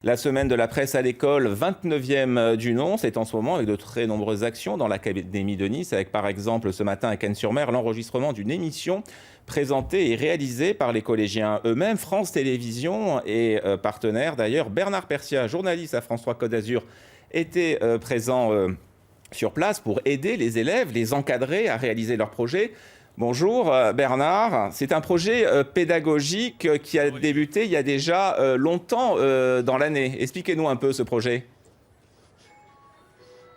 La semaine de la presse à l'école, 29e du nom, c'est en ce moment avec de très nombreuses actions dans l'Académie de Nice, avec par exemple ce matin à Cannes-sur-Mer l'enregistrement d'une émission présentée et réalisée par les collégiens eux-mêmes. France Télévisions et partenaire d'ailleurs. Bernard Persia, journaliste à France 3 Côte d'Azur, était présent sur place pour aider les élèves, les encadrer à réaliser leurs projets. Bonjour Bernard, c'est un projet pédagogique qui a débuté il y a déjà longtemps dans l'année. Expliquez-nous un peu ce projet.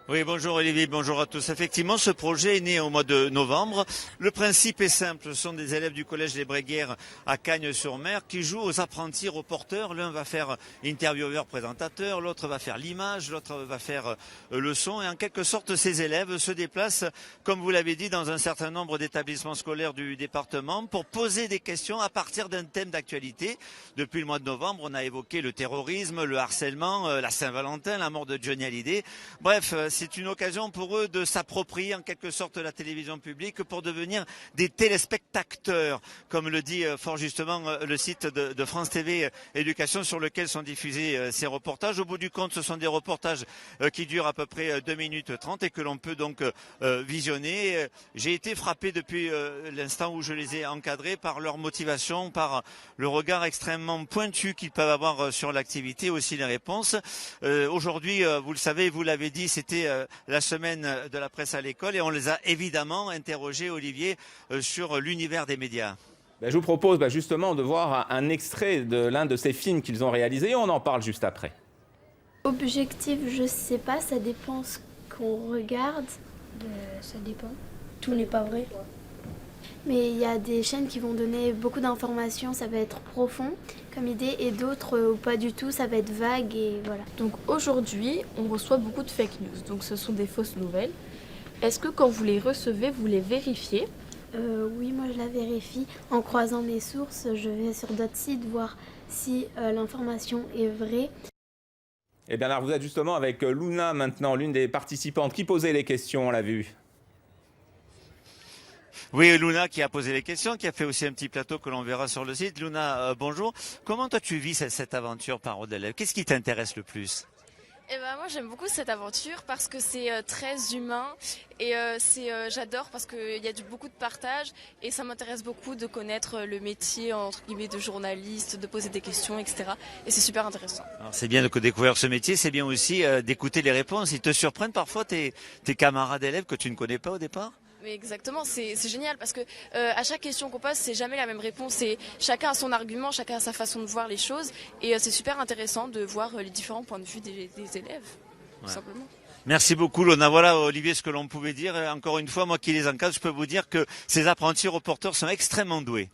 Oui, bonjour Olivier, bonjour à tous. Effectivement, ce projet est né au mois de novembre. Le principe est simple, ce sont des élèves du collège Les Bréguères à Cagnes-sur-Mer qui jouent aux apprentis reporters. L'un va faire intervieweur présentateur, l'autre va faire l'image, l'autre va faire le son. Et en quelque sorte, ces élèves se déplacent, comme vous l'avez dit, dans un certain nombre d'établissements scolaires du département pour poser des questions à partir d'un thème d'actualité. Depuis le mois de novembre, on a évoqué le terrorisme, le harcèlement, la Saint-Valentin, la mort de Johnny Hallyday. Bref, c'est une occasion pour eux de s'approprier en quelque sorte la télévision publique pour devenir des téléspectateurs, comme le dit fort justement le site de France TV Éducation sur lequel sont diffusés ces reportages. Au bout du compte, ce sont des reportages qui durent à peu près 2 minutes 30 et que l'on peut donc visionner. J'ai été frappé depuis l'instant où je les ai encadrés par leur motivation, par le regard extrêmement pointu qu'ils peuvent avoir sur l'activité, aussi les réponses. Aujourd'hui, vous le savez, vous l'avez dit, c'était la semaine de la presse à l'école et on les a évidemment interrogés, Olivier, sur l'univers des médias. Je vous propose justement de voir un extrait de l'un de ces films qu'ils ont réalisé et on en parle juste après. Objectif, je sais pas, ça dépend ce qu'on regarde. Ça dépend. Tout n'est pas vrai. Mais il y a des chaînes qui vont donner beaucoup d'informations, ça va être profond comme idée, et d'autres pas du tout, ça va être vague et voilà. Donc aujourd'hui, on reçoit beaucoup de fake news, donc ce sont des fausses nouvelles. Est-ce que quand vous les recevez, vous les vérifiez ? Oui, moi je la vérifie en croisant mes sources, je vais sur d'autres sites voir si l'information est vraie. Et Bernard, vous êtes justement avec Luna maintenant, l'une des participantes qui posait les questions, on l'a vu. Oui, Luna qui a posé les questions, qui a fait aussi un petit plateau que l'on verra sur le site. Luna, bonjour. Comment toi tu vis cette aventure parents d'élèves ? Qu'est-ce qui t'intéresse le plus ? Moi j'aime beaucoup cette aventure parce que c'est très humain et j'adore parce qu'il y a beaucoup de partage et ça m'intéresse beaucoup de connaître le métier entre guillemets de journaliste, de poser des questions, etc. Et c'est super intéressant. Alors, c'est bien de découvrir ce métier, c'est bien aussi d'écouter les réponses. Ils te surprennent parfois tes camarades d'élèves que tu ne connais pas au départ ? Mais exactement, c'est génial parce que à chaque question qu'on pose, c'est jamais la même réponse. Et chacun a son argument, chacun a sa façon de voir les choses. Et c'est super intéressant de voir les différents points de vue des élèves, tout simplement. Merci beaucoup Lona. Voilà Olivier ce que l'on pouvait dire. Et encore une fois, moi qui les encadre, je peux vous dire que ces apprentis reporters sont extrêmement doués.